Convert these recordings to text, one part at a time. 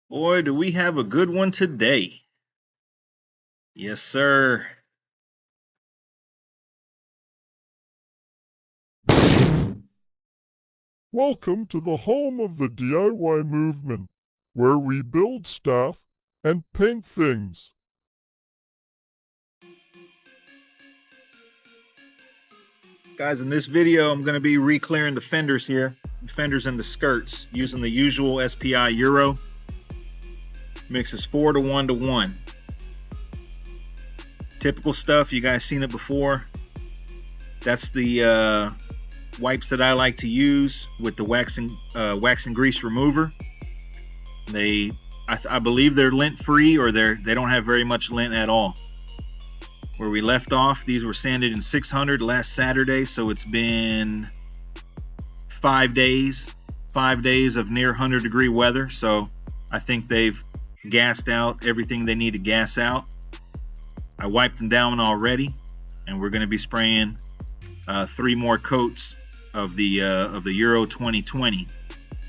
Boy, do we have a good one today. Yes, sir. Welcome to the home of the DIY movement, where we build stuff and paint things. Guys, in this video, I'm going to be re-clearing the fenders here, the fenders and the skirts, using the usual SPI Euro. Mixes 4 to 1 to 1. Typical stuff, you guys seen it before. That's the wipes that I like to use with the wax and grease remover. I believe they're lint free, or they don't have very much lint at all. Where we left off, these were sanded in 600 last Saturday, so it's been 5 days of near 100-degree weather. So I think they've gassed out everything they need to gas out. I wiped them down already, and we're going to be spraying 3 more coats of the Euro 2020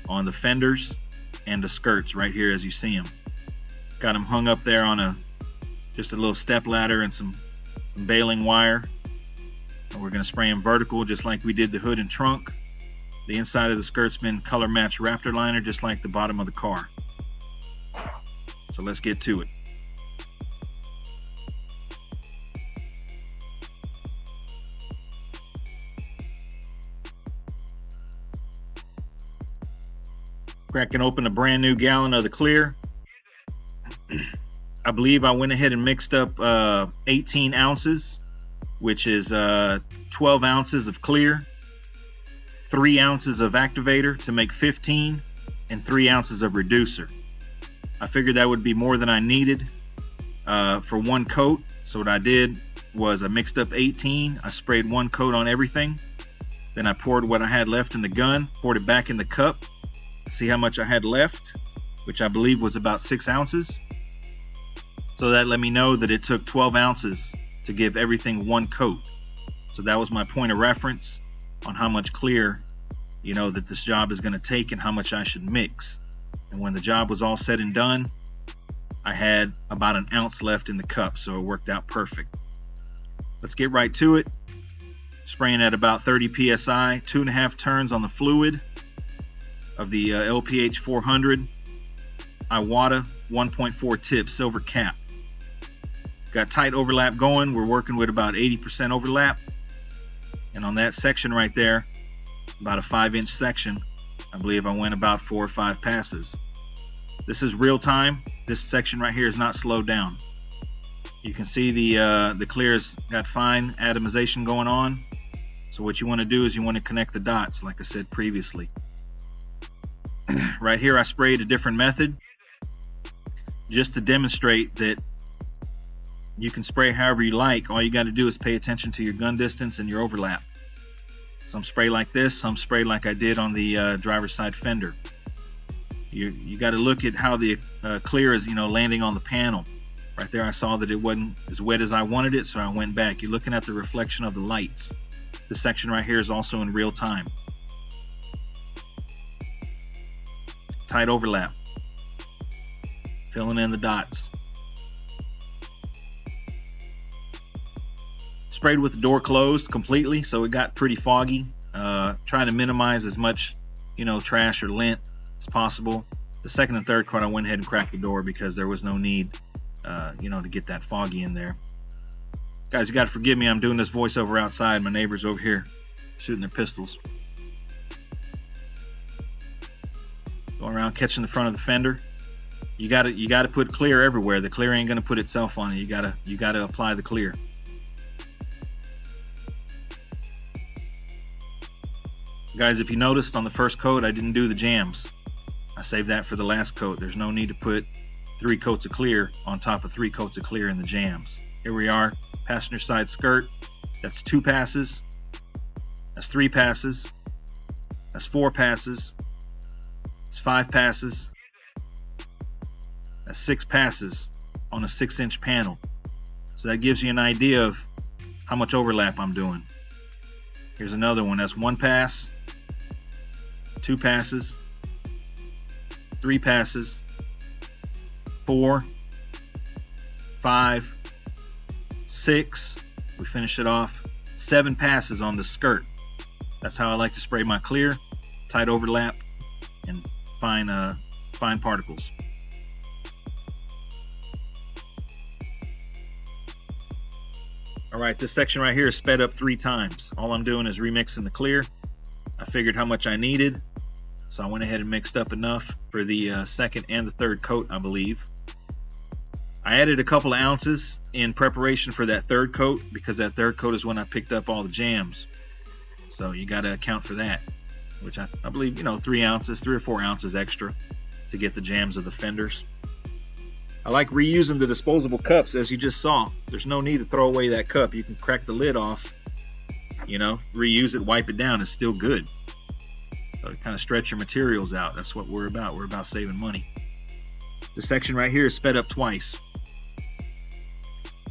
on the fenders and the skirts right here as you see them. Got them hung up there on just a little step ladder and some baling wire, and we're going to spray them vertical just like we did the hood and trunk. The inside of the skirt's been color matched Raptor liner just like the bottom of the car. So let's get to it. Cracking open a brand new gallon of the clear. I believe I went ahead and mixed up 18 ounces, which is 12 ounces of clear, 3 ounces of activator to make 15, and 3 ounces of reducer. I figured that would be more than I needed for one coat. So what I did was I mixed up 18. I sprayed one coat on everything. Then I poured what I had left in the gun, poured it back in the cup. See how much I had left, which I believe was about 6 ounces. So that let me know that it took 12 ounces to give everything one coat. So that was my point of reference on how much clear, that this job is going to take and how much I should mix. And when the job was all said and done, I had about an ounce left in the cup, so it worked out perfect. Let's get right to it. Spraying at about 30 psi, 2.5 turns on the fluid of the LPH 400 Iwata 1.4 tip silver cap. Got tight overlap going. We're working with about 80% overlap, and on that section right there, about a 5-inch section, I believe I went about 4 or 5 passes. This is real time. This section right here is not slowed down. You can see the clear's got fine atomization going on. So what you want to do is you want to connect the dots like I said previously. Right here I sprayed a different method just to demonstrate that you can spray however you like. All you got to do is pay attention to your gun distance and your overlap. Some spray like this, some spray like I did on the driver's side fender. You got to look at how the clear is landing on the panel. Right there I saw that it wasn't as wet as I wanted it, so I went back. You're looking at the reflection of the lights. This section right here is also in real time. Tight overlap. Filling in the dots. Sprayed with the door closed completely, so it got pretty foggy. Trying to minimize as much trash or lint as possible. The second and third coat I went ahead and cracked the door because there was no need to get that foggy in there. Guys, you got to forgive me, I'm doing this voiceover outside. My neighbors over here shooting their pistols. Going around catching the front of the fender. You got to put clear everywhere. The clear ain't gonna put itself on it. You gotta apply the clear. Guys, if you noticed on the first coat I didn't do the jams. I saved that for the last coat. There's no need to put 3 coats of clear on top of 3 coats of clear in the jams. Here we are, passenger side skirt. That's 2 passes. That's 3 passes. That's 4 passes. That's 5 passes. That's 6 passes on a 6-inch panel. So that gives you an idea of how much overlap I'm doing. Here's another one. That's 1 pass, 2 passes, 3 passes, 4, 5, 6. We finish it off. 7 passes on the skirt. That's how I like to spray my clear. Tight overlap and fine particles. All right, this section right here is sped up 3 times. All I'm doing is remixing the clear. I figured how much I needed, so I went ahead and mixed up enough for the second and the third coat, I believe. I added a couple of ounces in preparation for that third coat, because that third coat is when I picked up all the jams. So you got to account for that, which I believe, 3 ounces, 3 or 4 ounces extra to get the jams of the fenders. I like reusing the disposable cups, as you just saw. There's no need to throw away that cup. You can crack the lid off, reuse it, wipe it down. It's still good. So kind of stretch your materials out. That's what we're about. We're about saving money. The section right here is sped up twice.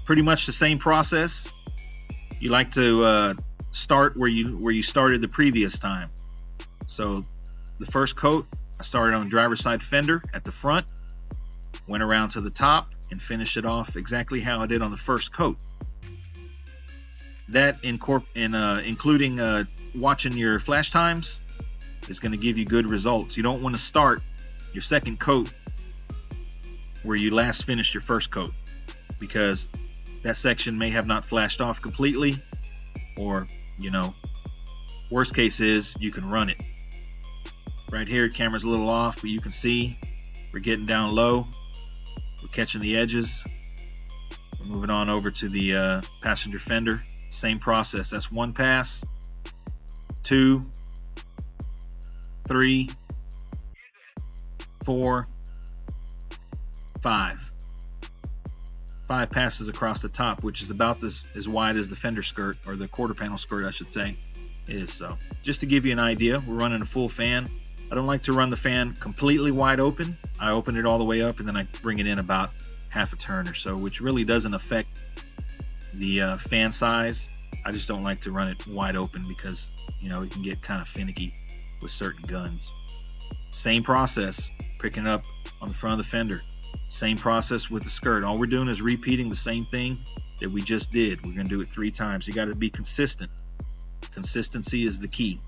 Pretty much the same process. You like to start where you started the previous time. So the first coat, I started on the driver's side fender at the front, went around to the top, and finished it off exactly how I did on the first coat. That including watching your flash times is going to give you good results. You don't want to start your second coat where you last finished your first coat, because that section may have not flashed off completely, or worst case is you can run it. Right here, camera's a little off, but you can see we're getting down low. We're catching the edges. We're moving on over to the passenger fender. Same process. That's 1 pass, 2, 3, 4, 5. 5 passes across the top, which is about as wide as the fender skirt, or the quarter panel skirt, I should say, is. So just to give you an idea, we're running a full fan. I don't like to run the fan completely wide open. I open it all the way up, and then I bring it in about half a turn or so, which really doesn't affect the fan size. I just don't like to run it wide open because it can get kind of finicky with certain guns. Same process, picking up on the front of the fender. Same process with the skirt. All we're doing is repeating the same thing that we just did. We're going to do it 3 times. You got to be consistent. Consistency is the key.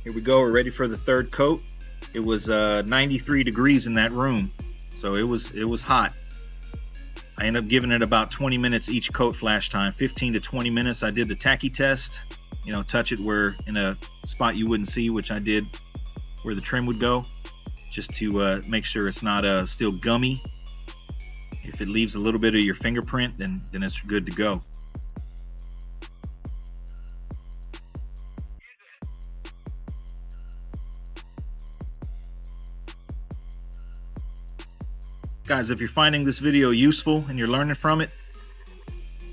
Here we go. We're ready for the third coat. It was 93 degrees in that room, so it was hot. I ended up giving it about 20 minutes each coat flash time, 15 to 20 minutes. I did the tacky test, touch it where in a spot you wouldn't see, which I did where the trim would go, just to make sure it's not still gummy. If it leaves a little bit of your fingerprint, then it's good to go. Guys, if you're finding this video useful and you're learning from it,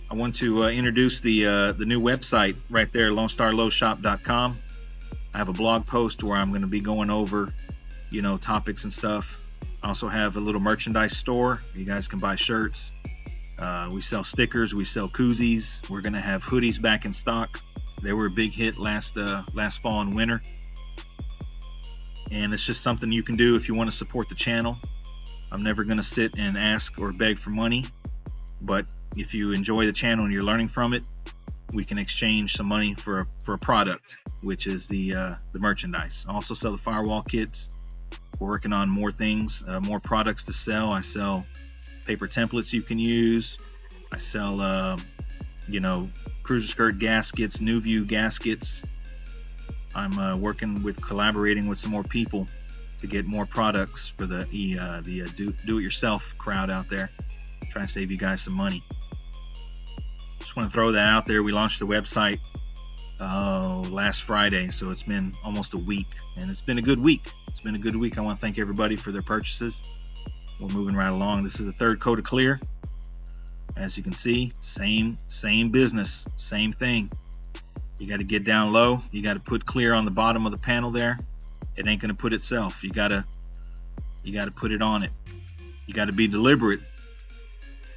I want to introduce the new website right there, lonestarlowshop.com. I have a blog post where I'm going to be going over, topics and stuff. I also have a little merchandise store. You guys can buy shirts. We sell stickers. We sell koozies. We're going to have hoodies back in stock. They were a big hit last fall and winter. And it's just something you can do if you want to support the channel. I'm never going to sit and ask or beg for money, but if you enjoy the channel and you're learning from it, we can exchange some money for a product, which is the merchandise. I also sell the firewall kits. We're working on more things, more products to sell. I sell paper templates you can use. I sell, cruiser skirt gaskets, new view gaskets. I'm collaborating with some more people to get more products for the do-it-yourself crowd out there. Trying to save you guys some money. Just want to throw that out there. We launched the website last Friday, so it's been almost a week, and it's been a good week. I want to thank everybody for their purchases. We're moving right along. This is the third coat of clear. As you can see, same business, same thing. You got to get down low. You got to put clear on the bottom of the panel there. It ain't going to put itself. You got to You got to put it on it. You got to be deliberate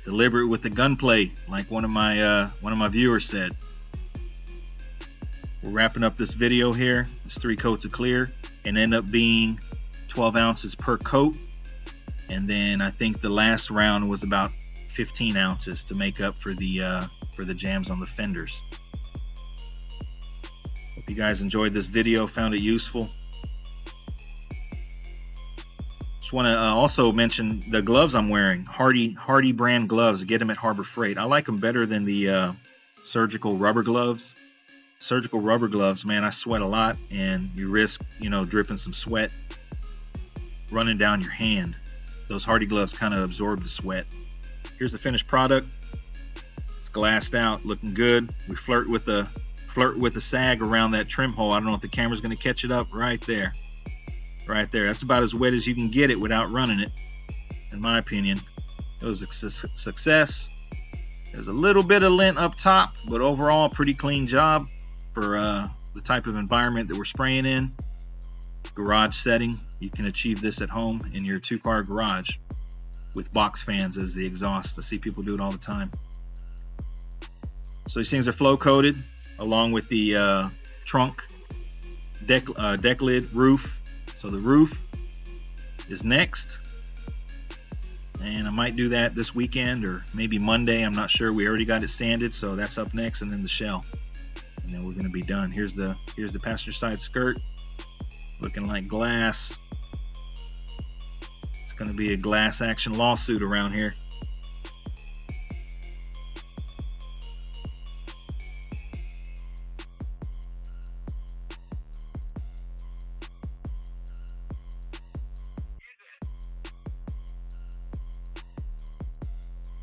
with the gunplay, like one of my viewers said. We're wrapping up this video here. It's 3 coats of clear, and end up being 12 ounces per coat. And then I think the last round was about 15 ounces to make up for the jams on the fenders. Hope you guys enjoyed this video, found it useful. Just want to also mention the gloves I'm wearing, Hardy brand gloves. Get them at Harbor Freight. I like them better than the surgical rubber gloves. Surgical rubber gloves, man, I sweat a lot, and you risk, dripping some sweat running down your hand. Those Hardy gloves kind of absorb the sweat. Here's the finished product. It's glassed out, looking good. We flirt with the sag around that trim hole. I don't know if the camera's going to catch it up. Right there. That's about as wet as you can get it without running it, in my opinion. It was a success. There's a little bit of lint up top, but overall, pretty clean job for the type of environment that we're spraying in. Garage setting. You can achieve this at home in your 2-car garage with box fans as the exhaust. I see people do it all the time. So these things are flow coated along with the trunk, deck lid, roof. So the roof is next, and I might do that this weekend or maybe Monday. I'm not sure. We already got it sanded, so that's up next, and then the shell, and then we're going to be done. Here's the passenger side skirt, looking like glass. It's going to be a glass action lawsuit around here.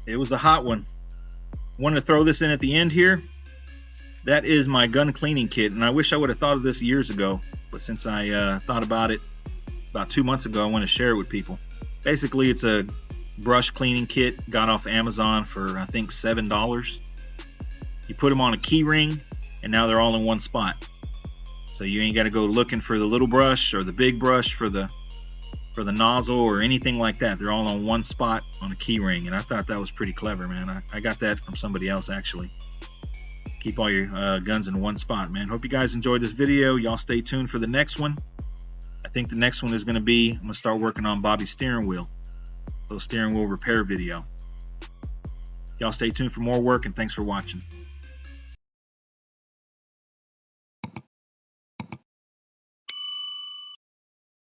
It was a hot one. Wanted to throw this in at the end here. That is my gun cleaning kit, and I wish I would have thought of this years ago, but since I thought about it about 2 months ago, I want to share it with people. Basically, it's a brush cleaning kit, got off Amazon for I think $7. You put them on a key ring, and now they're all in one spot. So you ain't got to go looking for the little brush or the big brush for the nozzle or anything like that. They're all on one spot on a key ring, and I thought that was pretty clever, man. I got that from somebody else, actually. Keep all your guns in one spot, man. Hope you guys enjoyed this video. Y'all stay tuned for the next one. I think the next one is going to be, I'm going to start working on Bobby's steering wheel. Little steering wheel repair video. Y'all stay tuned for more work, and thanks for watching.